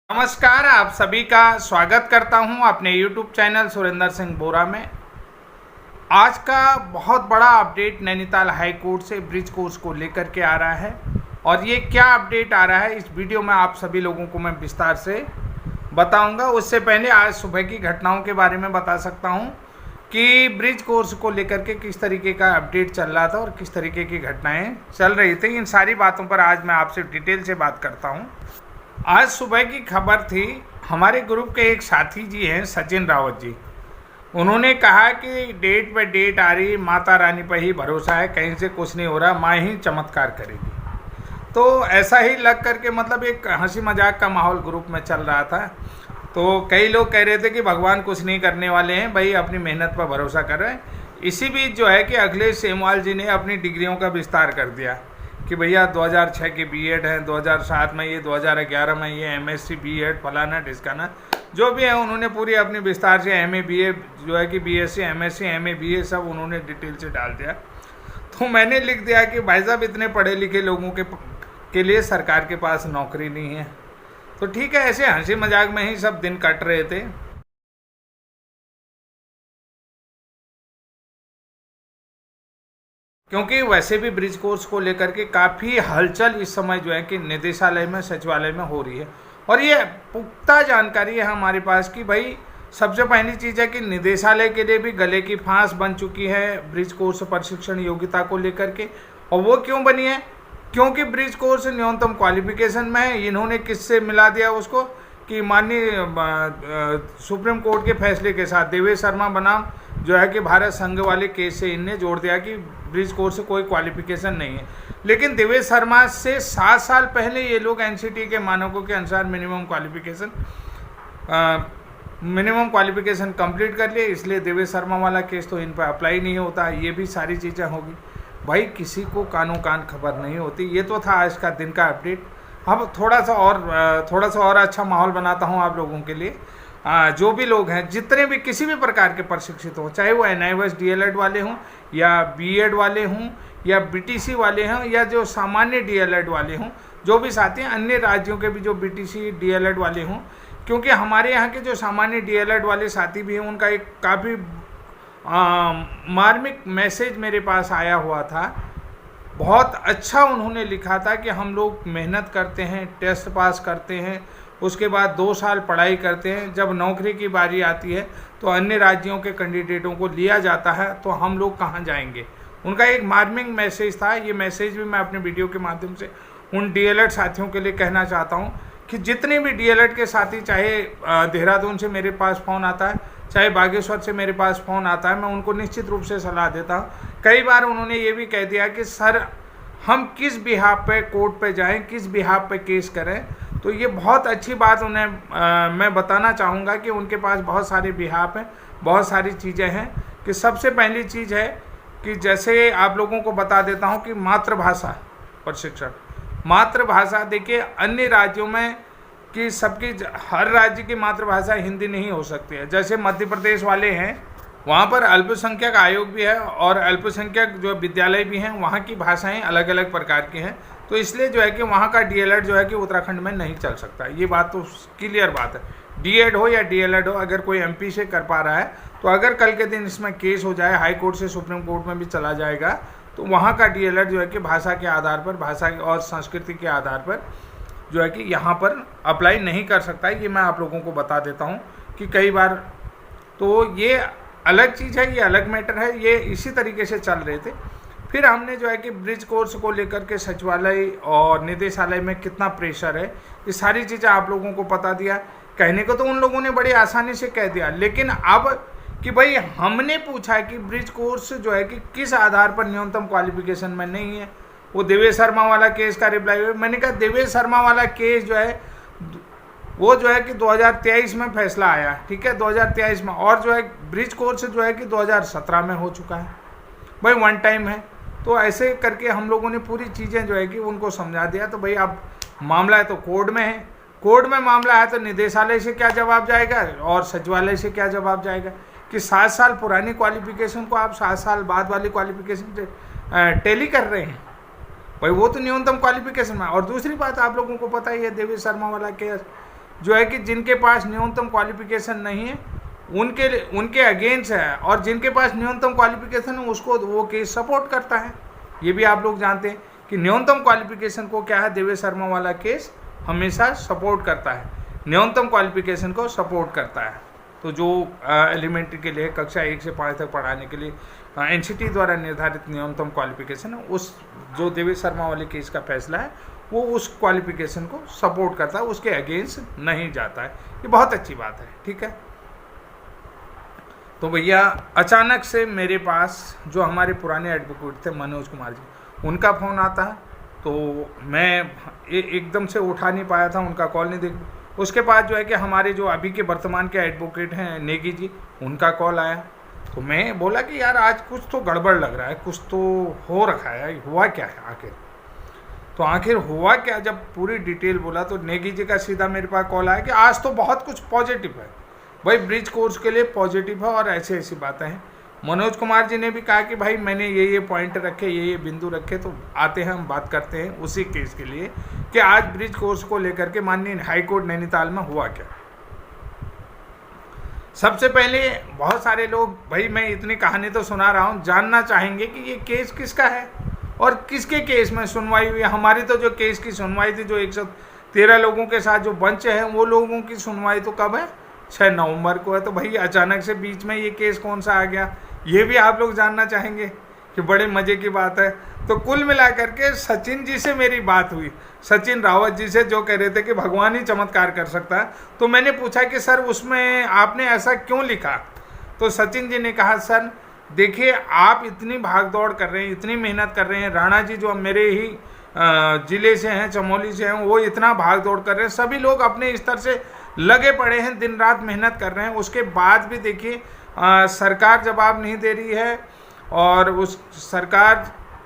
नमस्कार, आप सभी का स्वागत करता हूं अपने YouTube चैनल सुरेंद्र सिंह बोरा में। आज का बहुत बड़ा अपडेट नैनीताल हाई कोर्ट से ब्रिज कोर्स को लेकर के आ रहा है और ये क्या अपडेट आ रहा है इस वीडियो में आप सभी लोगों को मैं विस्तार से बताऊंगा। उससे पहले आज सुबह की घटनाओं के बारे में बता सकता हूं कि ब्रिज कोर्स को लेकर के किस तरीके का अपडेट चल रहा था और किस तरीके की घटनाएँ चल रही थी। इन सारी बातों पर आज मैं आपसे डिटेल से बात करता हूँ। आज सुबह की खबर थी, हमारे ग्रुप के एक साथी जी हैं सचिन रावत जी। उन्होंने कहा कि डेट पे डेट आ रही, माता रानी पर ही भरोसा है, कहीं से कुछ नहीं हो रहा, माँ ही चमत्कार करेगी। तो ऐसा ही लग करके मतलब एक हंसी मजाक का माहौल ग्रुप में चल रहा था। तो कई लोग कह रहे थे कि भगवान कुछ नहीं करने वाले हैं, भाई अपनी मेहनत पर भरोसा कर रहे हैं। इसी बीच जो है कि अखिलेश सेमवाल जी ने अपनी डिग्रियों का विस्तार कर दिया कि भैया 2006 के बीएड हैं, 2007 में ये, 2011 में ये एमएससी बीएड फलाना ढिसकाना जो भी है, उन्होंने पूरी अपनी विस्तार से एमए बीए जो है कि बीएससी एमएससी एमए बीए सब उन्होंने डिटेल से डाल दिया। तो मैंने लिख दिया कि भाई साहब इतने पढ़े लिखे लोगों के लिए सरकार के पास नौकरी नहीं है। तो ठीक है, ऐसे हंसी मजाक में ही सब दिन कट रहे थे। क्योंकि वैसे भी ब्रिज कोर्स को लेकर के काफ़ी हलचल इस समय जो है कि निदेशालय में सचिवालय में हो रही है और ये पुख्ता जानकारी है हमारे पास कि भाई सबसे पहली चीज़ है कि निदेशालय के लिए भी गले की फांस बन चुकी है ब्रिज कोर्स प्रशिक्षण योग्यता को लेकर के। और वो क्यों बनी है? क्योंकि ब्रिज कोर्स न्यूनतम क्वालिफिकेशन में है। इन्होंने किससे मिला दिया उसको कि माननीय सुप्रीम कोर्ट के फैसले के साथ देवेश शर्मा बनाम जो है कि भारत संघ वाले केस से इनने जोड़ दिया कि ब्रिज कोर्स से कोई क्वालिफिकेशन नहीं है। लेकिन देवेश शर्मा से 7 साल पहले ये लोग एनसीटी के मानकों के अनुसार मिनिमम क्वालिफिकेशन कंप्लीट कर लिए, इसलिए देवेश शर्मा वाला केस तो इन पर अप्लाई नहीं होता। ये भी सारी चीज़ें होगी। भाई किसी को कानों कान खबर नहीं होती। ये तो था आज का दिन का अपडेट। अब थोड़ा सा और अच्छा माहौल बनाता हूँ आप लोगों के लिए। जो भी लोग हैं, जितने भी किसी भी प्रकार के प्रशिक्षित हों, चाहे वो एनआईओएस डीएलएड वाले हों या बीएड वाले हों या बीटीसी वाले हों या जो सामान्य डीएलएड वाले हों, जो भी साथी हैं अन्य राज्यों के भी जो बीटीसी डीएलएड वाले हों, क्योंकि हमारे यहाँ के जो सामान्य डीएलएड वाले साथी भी हैं उनका एक काफ़ी मार्मिक मैसेज मेरे पास आया हुआ था। बहुत अच्छा उन्होंने लिखा था कि हम लोग मेहनत करते हैं, टेस्ट पास करते हैं, उसके बाद 2 साल पढ़ाई करते हैं, जब नौकरी की बारी आती है तो अन्य राज्यों के कैंडिडेटों को लिया जाता है, तो हम लोग कहाँ जाएंगे। उनका एक मार्मिक मैसेज था। ये मैसेज भी मैं अपने वीडियो के माध्यम से उन डीएलएड साथियों के लिए कहना चाहता हूँ कि जितने भी डीएलएड के साथी, चाहे देहरादून से मेरे पास फ़ोन आता है, चाहे बागेश्वर से मेरे पास फ़ोन आता है, मैं उनको निश्चित रूप से सलाह देता हूँ। कई बार उन्होंने ये भी कह दिया कि सर हम किस बिहाफ पे कोर्ट पे जाएं, किस बिहाफ पे केस करें। तो ये बहुत अच्छी बात उन्हें मैं बताना चाहूँगा कि उनके पास बहुत सारे बिहाफ हैं, बहुत सारी चीज़ें हैं। कि सबसे पहली चीज़ है कि जैसे आप लोगों को बता देता हूँ कि मातृभाषा प्रशिक्षण, मातृभाषा देखिए अन्य राज्यों में कि सबकी हर राज्य की मातृभाषा हिंदी नहीं हो सकती है। जैसे मध्य प्रदेश वाले हैं, वहाँ पर अल्पसंख्यक आयोग भी है और अल्पसंख्यक जो विद्यालय भी हैं, वहाँ की भाषाएं अलग अलग प्रकार की हैं। तो इसलिए जो है कि वहाँ का डीएलएड जो है कि उत्तराखंड में नहीं चल सकता। ये बात तो क्लियर बात है। डीएड हो या डीएलएड हो, अगर कोई एमपी से कर पा रहा है तो अगर कल के दिन इसमें केस हो जाए, हाई कोर्ट से सुप्रीम कोर्ट में भी चला जाएगा, तो वहाँ का डीएलएड जो है कि भाषा के आधार पर, भाषा और संस्कृति के आधार पर जो है कि यहाँ पर अप्लाई नहीं कर सकता है। ये मैं आप लोगों को बता देता हूँ कि कई बार तो ये अलग चीज़ है, ये अलग मैटर है। ये इसी तरीके से चल रहे थे। फिर हमने जो है कि ब्रिज कोर्स को लेकर के सचिवालय और निदेशालय में कितना प्रेशर है, ये सारी चीज़ें आप लोगों को बता दिया। कहने को तो उन लोगों ने बड़ी आसानी से कह दिया, लेकिन अब कि भाई हमने पूछा कि ब्रिज कोर्स जो है कि किस आधार पर न्यूनतम क्वालिफिकेशन में नहीं है। वो देवेश शर्मा वाला केस का रिप्लाई हुआ। मैंने कहा देवेश शर्मा वाला केस जो है वो जो है कि 2023 में फैसला आया, ठीक है, 2023 में, और जो है ब्रिज कोर्स जो है कि 2017 में हो चुका है। भाई 1 टाइम है। तो ऐसे करके हम लोगों ने पूरी चीज़ें जो है कि उनको समझा दिया। तो भाई अब मामला है तो कोर्ट में है, कोर्ट में मामला है तो निदेशालय से क्या जवाब जाएगा और सचिवालय से क्या जवाब जाएगा कि 7 साल पुरानी क्वालिफिकेशन को आप 7 साल बाद वाली क्वालिफिकेशन से टैली कर रहे हैं। भाई वो तो न्यूनतम क्वालिफिकेशन में। और दूसरी बात आप लोगों को पता ही है, देवेश शर्मा वाला केस जो है कि जिनके पास न्यूनतम क्वालिफिकेशन नहीं है उनके अगेंस्ट है, और जिनके पास न्यूनतम क्वालिफिकेशन है उसको वो केस सपोर्ट करता है। ये भी आप लोग जानते हैं कि न्यूनतम क्वालिफिकेशन को क्या है, देवेश शर्मा वाला केस हमेशा सपोर्ट करता है, न्यूनतम क्वालिफिकेशन को सपोर्ट करता है। तो जो एलिमेंट्री के लिए कक्षा 1 से 5 तक पढ़ाने के लिए एनसीटी द्वारा निर्धारित न्यूनतम क्वालिफिकेशन है, उस जो देवेश शर्मा वाले केस का फैसला है वो उस क्वालिफिकेशन को सपोर्ट करता है, उसके अगेंस्ट नहीं जाता है। ये बहुत अच्छी बात है, ठीक है। तो भैया अचानक से मेरे पास जो हमारे पुराने एडवोकेट थे मनोज कुमार जी, उनका फ़ोन आता है, तो मैं एकदम से उठा नहीं पाया था, उनका कॉल नहीं देख। उसके बाद जो है कि हमारे जो अभी के वर्तमान के एडवोकेट हैं नेगी जी, उनका कॉल आया। तो मैं बोला कि यार आज कुछ तो गड़बड़ लग रहा है, कुछ तो हो रखा है, हुआ क्या है आखिर। तो आखिर हुआ क्या, जब पूरी डिटेल बोला तो नेगी जी का सीधा मेरे पास कॉल आया कि आज तो बहुत कुछ पॉजिटिव है भाई, ब्रिज कोर्स के लिए पॉजिटिव है और ऐसी ऐसी बातें हैं। मनोज कुमार जी ने भी कहा कि भाई मैंने ये पॉइंट रखे, ये बिंदु रखे, तो आते हैं हम बात करते हैं उसी केस के लिए कि आज ब्रिज कोर्स को लेकर के माननीय हाईकोर्ट नैनीताल में हुआ क्या। सबसे पहले बहुत सारे लोग, भाई मैं इतनी कहानी तो सुना रहा हूँ, जानना चाहेंगे कि ये केस किसका है और किसके केस में सुनवाई हुई। हमारी तो जो केस की सुनवाई थी, जो 113 लोगों के साथ जो बंच है, वो लोगों की सुनवाई तो कब है, 6 नवंबर को है। तो भाई अचानक से बीच में ये केस कौन सा आ गया, ये भी आप लोग जानना चाहेंगे कि बड़े मज़े की बात है। तो कुल मिलाकर के सचिन जी से मेरी बात हुई, सचिन रावत जी से, जो कह रहे थे कि भगवान ही चमत्कार कर सकता है। तो मैंने पूछा कि सर उसमें आपने ऐसा क्यों लिखा। तो सचिन जी ने कहा सर देखिए आप इतनी भाग दौड़ कर रहे हैं, इतनी मेहनत कर रहे हैं, राणा जी जो मेरे ही ज़िले से हैं, चमोली से हैं, वो इतना भाग दौड़ कर रहे हैं, सभी लोग अपने स्तर से लगे पड़े हैं, दिन रात मेहनत कर रहे हैं। उसके बाद भी देखिए सरकार जवाब नहीं दे रही है, और उस सरकार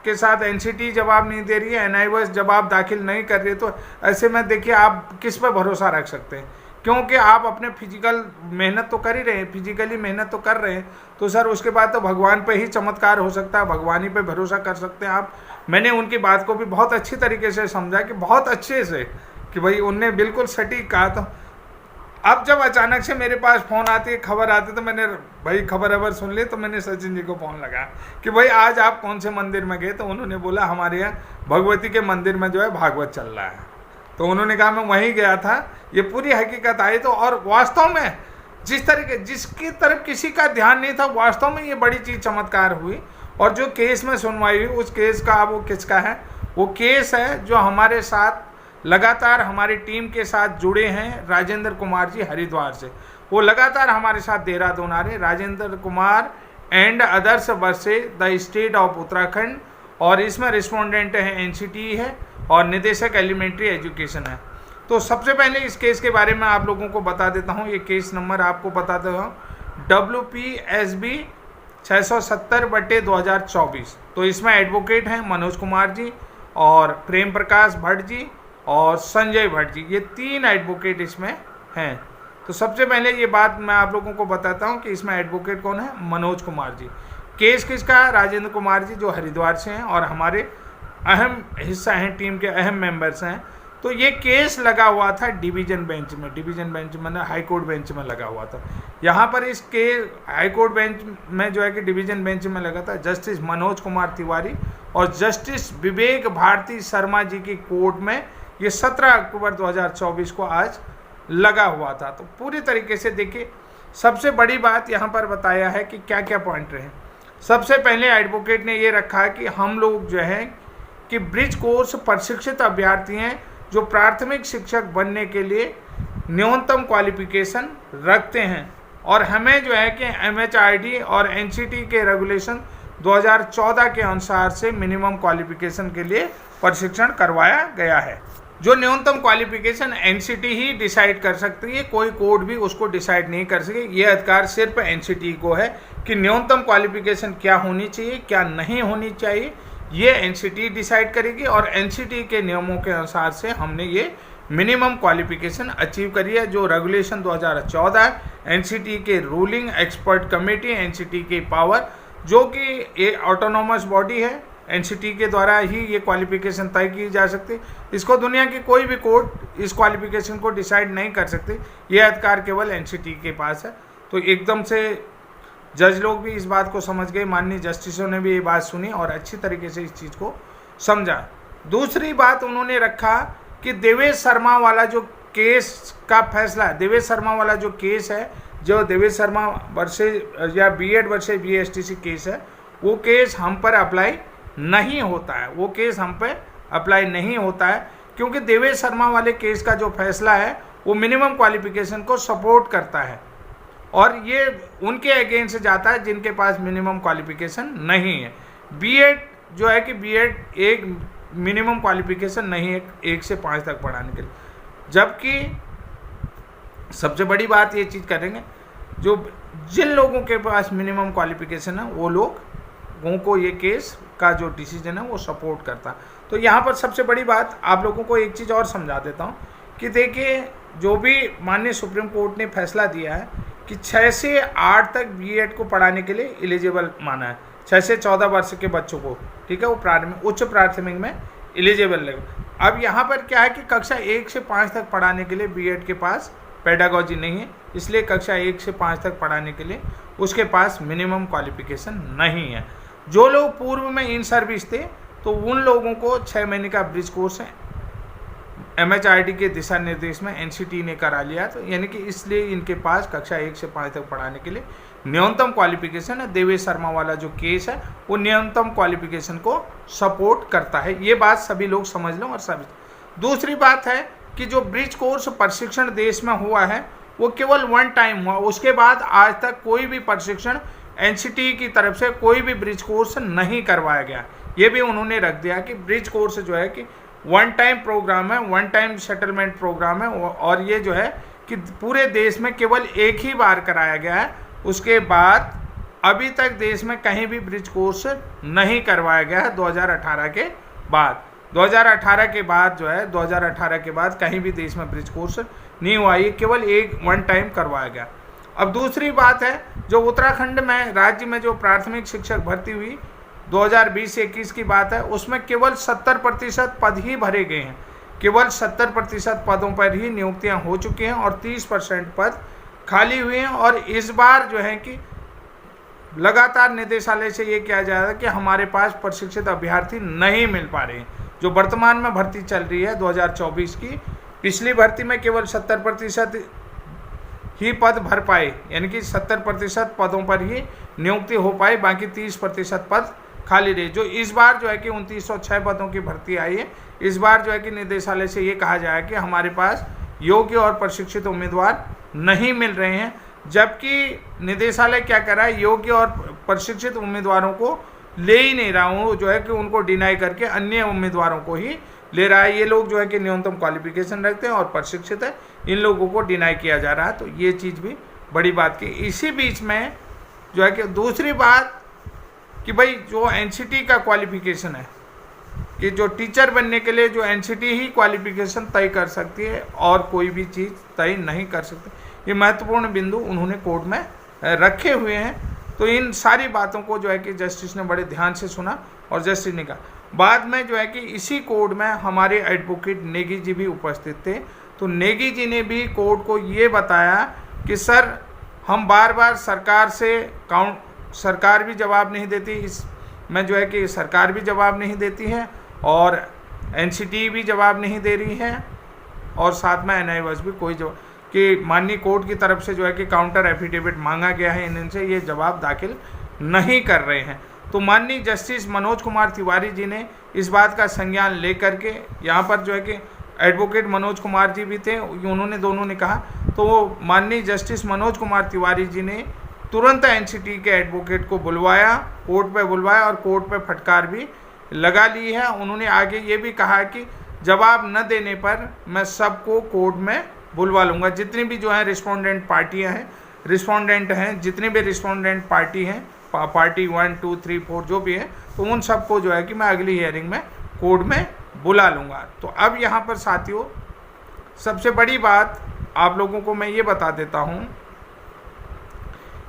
के साथ एनसीटी जवाब नहीं दे रही है, एनआईओएस जवाब दाखिल नहीं कर रही है। तो ऐसे में देखिए आप किस पर भरोसा रख सकते हैं, क्योंकि आप अपने फिजिकल मेहनत तो कर ही रहे हैं, फिजिकली मेहनत तो कर रहे हैं। तो सर उसके बाद तो भगवान पे ही चमत्कार हो सकता है, भगवान ही पे भरोसा कर सकते हैं आप। मैंने उनकी बात को भी बहुत अच्छी तरीके से समझा कि बहुत अच्छे से, कि भाई उनने बिल्कुल सटीक कहा। तो अब जब अचानक से मेरे पास फ़ोन आती है, खबर आती है, तो मैंने भाई खबर सुन ली। तो मैंने सचिन जी को फ़ोन लगाया कि भाई आज आप कौन से मंदिर में गए। तो उन्होंने बोला हमारे यहाँ भगवती के मंदिर में जो है भागवत चल रहा है। तो उन्होंने कहा मैं वहीं गया था, ये पूरी हकीकत आई। तो और वास्तव में जिसकी तरफ किसी का ध्यान नहीं था, वास्तव में ये बड़ी चीज़ चमत्कार हुई। और जो केस में सुनवाई हुई, उस केस का वो किसका है, वो केस है जो हमारे साथ लगातार हमारी टीम के साथ जुड़े हैं, राजेंद्र कुमार जी हरिद्वार से। वो लगातार हमारे साथ देहरादून आ रहे हैं, Rajendra Kumar and others versus the state of Uttarakhand. और इसमें रिस्पोंडेंट है एनसीटी है और निदेशक एलिमेंट्री एजुकेशन है। तो सबसे पहले इस केस के बारे में आप लोगों को बता देता हूँ, ये केस नंबर आपको बताता हूँ WPSB 670/2024। तो इसमें एडवोकेट हैं मनोज कुमार जी और प्रेम प्रकाश भट्ट जी और संजय भट्ट जी, ये 3 एडवोकेट इसमें हैं। तो सबसे पहले ये बात मैं आप लोगों को बताता हूँ कि इसमें एडवोकेट कौन है, मनोज कुमार जी। केस किसका है, राजेंद्र कुमार जी जो हरिद्वार से हैं और हमारे अहम हिस्सा हैं, टीम के अहम मेंबर्स हैं। तो ये केस लगा हुआ था डिवीज़न बेंच में, डिवीज़न बेंच में हाई कोर्ट बेंच में लगा हुआ था। यहाँ पर इस के हाई कोर्ट बेंच में जो है कि डिवीज़न बेंच में लगा था जस्टिस मनोज कुमार तिवारी और जस्टिस विवेक भारती शर्मा जी की कोर्ट में। ये 17 अक्टूबर 2024 को आज लगा हुआ था। तो पूरी तरीके से देखिए, सबसे बड़ी बात यहाँ पर बताया है कि क्या क्या पॉइंट रहे। सबसे पहले एडवोकेट ने ये रखा है कि हम लोग जो है कि ब्रिज कोर्स प्रशिक्षित अभ्यर्थी हैं जो प्राथमिक शिक्षक बनने के लिए न्यूनतम क्वालिफिकेशन रखते हैं, और हमें जो है कि MHRD और NCT के रेगुलेशन 2014 के अनुसार से मिनिमम क्वालिफिकेशन के लिए प्रशिक्षण करवाया गया है। जो न्यूनतम क्वालिफिकेशन NCT ही डिसाइड कर सकती है, कोई कोर्ट भी उसको डिसाइड नहीं कर सके। ये अधिकार सिर्फ NCT को है कि न्यूनतम क्वालिफिकेशन क्या होनी चाहिए, क्या नहीं होनी चाहिए, ये NCT डिसाइड करेगी। और NCT के नियमों के अनुसार से हमने ये मिनिमम क्वालिफिकेशन अचीव करी है। जो रेगुलेशन 2014 है, NCT के रूलिंग एक्सपर्ट कमेटी, NCT की पावर, जो कि ये ऑटोनोमस बॉडी है, एनसीटी के द्वारा ही ये क्वालिफिकेशन तय की जा सकती। इसको दुनिया की कोई भी कोर्ट इस क्वालिफिकेशन को डिसाइड नहीं कर सकती, ये अधिकार केवल एनसीटी के पास है। तो एकदम से जज लोग भी इस बात को समझ गए, माननीय जस्टिसों ने भी ये बात सुनी और अच्छी तरीके से इस चीज़ को समझा। दूसरी बात उन्होंने रखा कि देवेश शर्मा वाला जो केस का फैसला, देवेश शर्मा वाला जो केस है, जो देवेश शर्मा वर्सेज या बीएड वर्सेज बीएसटीसी केस है, वो केस हम पर अप्लाई नहीं होता है, वो केस हम पे अप्लाई नहीं होता है, क्योंकि देवेश शर्मा वाले केस का जो फैसला है वो मिनिमम क्वालिफिकेशन को सपोर्ट करता है और ये उनके अगेंस्ट जाता है जिनके पास मिनिमम क्वालिफिकेशन नहीं है। बीएड जो है कि बीएड एक मिनिमम क्वालिफिकेशन नहीं है 1 से 5 तक पढ़ाने के लिए, जबकि सबसे बड़ी बात ये चीज़ करेंगे, जो जिन लोगों के पास मिनिमम क्वालिफिकेशन है वो लोगों को ये केस का जो डिसीजन है वो सपोर्ट करता। तो यहाँ पर सबसे बड़ी बात आप लोगों को एक चीज़ और समझा देता हूँ कि देखिए, जो भी माननीय सुप्रीम कोर्ट ने फैसला दिया है कि 6 से 8 तक बीएड को पढ़ाने के लिए एलिजिबल माना है, 6 से 14 वर्ष के बच्चों को, ठीक है, वो प्राथमिक उच्च प्राथमिक में एलिजिबल लगेगा। अब यहाँ पर क्या है कि कक्षा 1 से 5 तक पढ़ाने के लिए बीएड के पास पेडागोजी नहीं है, इसलिए कक्षा 1 से 5 तक पढ़ाने के लिए उसके पास मिनिमम क्वालिफिकेशन नहीं है। जो लोग पूर्व में इन सर्विस थे तो उन लोगों को 6 महीने का ब्रिज कोर्स है एमएचआरडी के दिशा निर्देश में एनसीटी ने करा लिया, तो यानी कि इसलिए इनके पास कक्षा 1 से 5 तक पढ़ाने के लिए न्यूनतम क्वालिफिकेशन है। देवेश शर्मा वाला जो केस है वो न्यूनतम क्वालिफिकेशन को सपोर्ट करता है, ये बात सभी लोग समझ लो। और सभी दूसरी बात है कि जो ब्रिज कोर्स प्रशिक्षण देश में हुआ है वो केवल 1 टाइम हुआ, उसके बाद आज तक कोई भी प्रशिक्षण एनसीटी की तरफ से कोई भी ब्रिज कोर्स नहीं करवाया गया। ये भी उन्होंने रख दिया कि ब्रिज कोर्स जो है कि 1 टाइम प्रोग्राम है, 1 टाइम सेटलमेंट प्रोग्राम है, और ये जो है कि पूरे देश में केवल एक ही बार कराया गया है, उसके बाद अभी तक देश में कहीं भी ब्रिज कोर्स नहीं करवाया गया है। 2018 के बाद 2018 के बाद जो है 2018 के बाद कहीं भी देश में ब्रिज कोर्स नहीं हुआ, ये केवल 1 टाइम करवाया गया। अब दूसरी बात है, जो उत्तराखंड में राज्य में जो प्राथमिक शिक्षक भर्ती हुई 2020 से 21 की बात है, उसमें केवल 70% पद ही भरे गए हैं, केवल 70% पदों पर ही नियुक्तियां हो चुकी हैं और 30% पद खाली हुए हैं। और इस बार जो है कि लगातार निदेशालय से ये किया जा रहा है कि हमारे पास प्रशिक्षित अभ्यर्थी नहीं मिल पा रहे हैं। जो वर्तमान में भर्ती चल रही है 2024 की, पिछली भर्ती में केवल 70% ही पद भर पाए, यानी कि 70% पदों पर ही नियुक्ति हो पाई, बाकी 30% पद खाली रहे। जो इस बार जो है कि 2906 पदों की भर्ती आई है, इस बार जो है कि निदेशालय से ये कहा जाए कि हमारे पास योग्य और प्रशिक्षित उम्मीदवार नहीं मिल रहे हैं, जबकि निदेशालय क्या कर रहा है, योग्य और प्रशिक्षित उम्मीदवारों को ले ही नहीं रहा हूँ, जो है कि उनको डिनाई करके अन्य उम्मीदवारों को ही ले रहा है। ये लोग जो है कि न्यूनतम क्वालिफिकेशन रखते हैं और प्रशिक्षित है, इन लोगों को डिनाई किया जा रहा है। तो ये चीज़ भी बड़ी बात की। इसी बीच में जो है कि दूसरी बात कि भाई जो एनसीटी का क्वालिफिकेशन है कि जो टीचर बनने के लिए जो एनसीटी ही क्वालिफिकेशन तय कर सकती है और कोई भी चीज़ तय नहीं कर सकती, ये महत्वपूर्ण बिंदु उन्होंने कोर्ट में रखे हुए हैं। तो इन सारी बातों को जो है कि जस्टिस ने बड़े ध्यान से सुना और जस्टिस ने कहा। बाद में जो है कि इसी कोर्ट में हमारे एडवोकेट नेगी जी भी उपस्थित थे, तो नेगी जी ने भी कोर्ट को ये बताया कि सर हम बार बार सरकार से सरकार भी जवाब नहीं देती, इसमें जो है कि सरकार भी जवाब नहीं देती है और एनसीटी भी जवाब नहीं दे रही है और साथ में एनआईओएस भी कोई जवाब, कि माननीय कोर्ट की तरफ से जो है कि काउंटर एफिडेविट मांगा गया है, इनसे ये जवाब दाखिल नहीं कर रहे हैं। तो माननीय जस्टिस मनोज कुमार तिवारी जी ने इस बात का संज्ञान लेकर के, यहाँ पर जो है कि एडवोकेट मनोज कुमार जी भी थे, उन्होंने दोनों ने कहा, तो माननीय जस्टिस मनोज कुमार तिवारी जी ने तुरंत एनसीटी के एडवोकेट को बुलवाया, कोर्ट पे बुलवाया और कोर्ट पे फटकार भी लगा ली है। उन्होंने आगे ये भी कहा कि जवाब न देने पर मैं सबको कोर्ट में बुलवा लूँगा, जितनी भी जो है रिस्पोंडेंट पार्टियाँ हैं, रिस्पोंडेंट हैं, जितने भी रिस्पोंडेंट पार्टी हैं, पार्टी 1, 2, 3, 4 जो भी है, तो उन सबको जो है कि मैं अगली हियरिंग में कोर्ट में बुला लूँगा। तो अब यहाँ पर साथियों सबसे बड़ी बात आप लोगों को मैं ये बता देता हूँ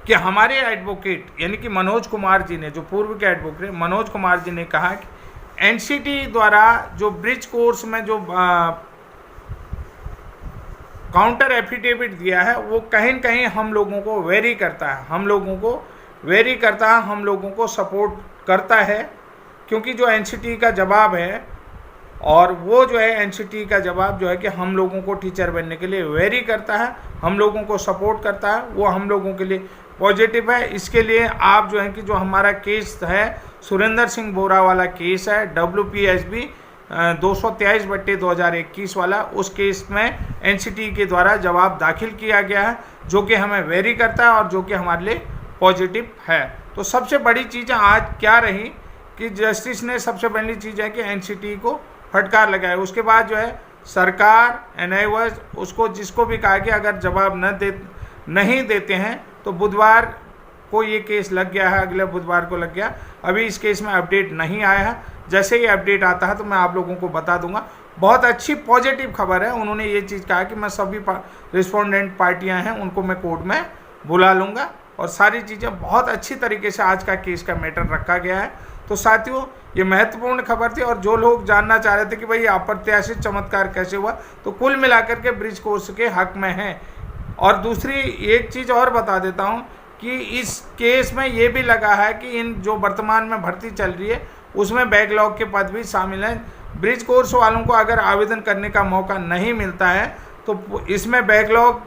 कि हमारे एडवोकेट यानी कि मनोज कुमार जी ने, जो पूर्व के एडवोकेट मनोज कुमार जी ने कहा कि एनसीटी द्वारा जो ब्रिज कोर्स में जो काउंटर एफिडेविट दिया है वो कहीं न कहीं हम लोगों को वेरी करता है, हम लोगों को सपोर्ट करता है, क्योंकि जो एनसीटी का जवाब है और वो जो है एनसीटी का जवाब जो है कि हम लोगों को टीचर बनने के लिए वेरी करता है, हम लोगों को सपोर्ट करता है, वो हम लोगों के लिए पॉजिटिव है। इसके लिए आप जो है कि जो हमारा केस है सुरेंद्र सिंह बोरा वाला केस है WPSB 223/2021 वाला, उस केस में एनसीटी के द्वारा जवाब दाखिल किया गया है जो कि हमें वेरी करता है और जो कि हमारे लिए पॉजिटिव है। तो सबसे बड़ी चीज़ आज क्या रही कि जस्टिस ने सबसे पहली चीज़ है कि एनसीटी को फटकार लगाया। उसके बाद जो है सरकार NIOS उसको जिसको भी कहा कि अगर जवाब नहीं देते हैं तो बुधवार को ये केस लग गया है, अगले बुधवार को लग गया। अभी इस केस में अपडेट नहीं आया है, जैसे ही अपडेट आता है तो मैं आप लोगों को बता दूंगा। बहुत अच्छी पॉजिटिव खबर है, उन्होंने ये चीज़ कहा कि मैं सभी रिस्पोंडेंट पार्टियां हैं उनको मैं कोर्ट में बुला लूँगा और सारी चीज़ें बहुत अच्छी तरीके से आज का केस का मैटर रखा गया है। तो साथियों ये महत्वपूर्ण खबर थी और जो लोग जानना चाह रहे थे कि भाई अप्रत्याशित चमत्कार कैसे हुआ, तो कुल मिलाकर के ब्रिज कोर्स के हक में है। और दूसरी एक चीज़ और बता देता हूँ कि इस केस में ये भी लगा है कि इन जो वर्तमान में भर्ती चल रही है उसमें बैकलॉग के पद भी शामिल हैं। ब्रिज कोर्स वालों को अगर आवेदन करने का मौका नहीं मिलता है तो इसमें बैकलॉग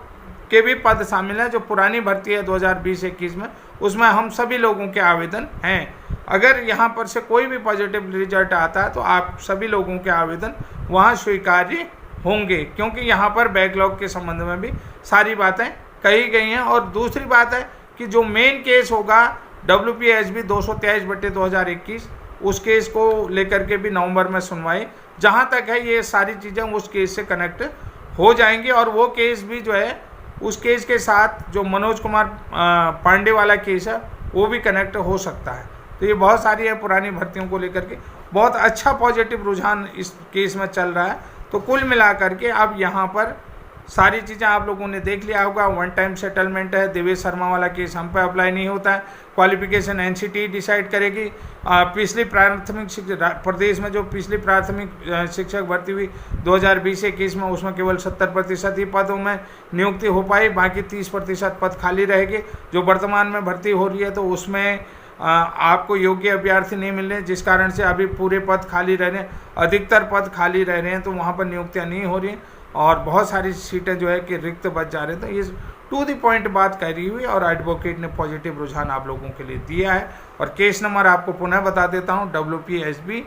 के भी पद शामिल हैं। जो पुरानी भर्ती है 2020-21 में, उसमें हम सभी लोगों के आवेदन हैं। अगर यहाँ पर से कोई भी पॉजिटिव रिजल्ट आता है तो आप सभी लोगों के आवेदन वहाँ स्वीकार्य होंगे, क्योंकि यहाँ पर बैकलॉग के संबंध में भी सारी बातें कही गई हैं। और दूसरी बात है कि जो मेन केस होगा WPSB 223/2021, उस केस को लेकर के भी नवंबर में सुनवाई जहाँ तक है, ये सारी चीज़ें उस केस से कनेक्ट हो जाएंगी। और वो केस भी जो है उस केस के साथ जो मनोज कुमार पांडे वाला केस है वो भी कनेक्ट हो सकता है। तो ये बहुत सारी है पुरानी भर्तियों को लेकर के बहुत अच्छा पॉजिटिव रुझान इस केस में चल रहा है। तो कुल मिलाकर के अब यहाँ पर सारी चीज़ें आप लोगों ने देख लिया होगा। वन टाइम सेटलमेंट है, देवेश शर्मा वाला केस हम पे अप्लाई नहीं होता है, क्वालिफिकेशन एनसीटी डिसाइड करेगी। पिछली प्राथमिक प्रदेश में जो पिछली प्राथमिक शिक्षक भर्ती हुई 2020-21 में, उसमें केवल 70% ही पदों में नियुक्ति हो पाई, बाकी 30% पद खाली रहेंगे। जो वर्तमान में भर्ती हो रही है तो उसमें आपको योग्य अभ्यर्थी नहीं मिल रहे, जिस कारण से अभी पूरे पद खाली रह रहे हैं, अधिकतर पद खाली रह रहे हैं, तो वहाँ पर नियुक्तियाँ नहीं हो रही और बहुत सारी सीटें जो है कि रिक्त बच जा रहे हैं। तो ये टू द पॉइंट बात करी हुई और एडवोकेट ने पॉजिटिव रुझान आप लोगों के लिए दिया है। और केस नंबर आपको पुनः बता देता हूँ, WPSB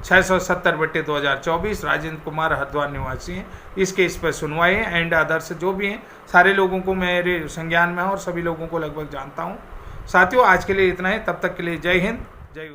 670/2024, राजेंद्र कुमार हरिद्वार निवासी हैं। इस केस पर सुनवाई है एंड अदर्स जो भी हैं सारे लोगों को मेरे संज्ञान में है और सभी लोगों को लगभग जानता हूँ। साथियों आज के लिए इतना ही, तब तक के लिए जय हिंद जय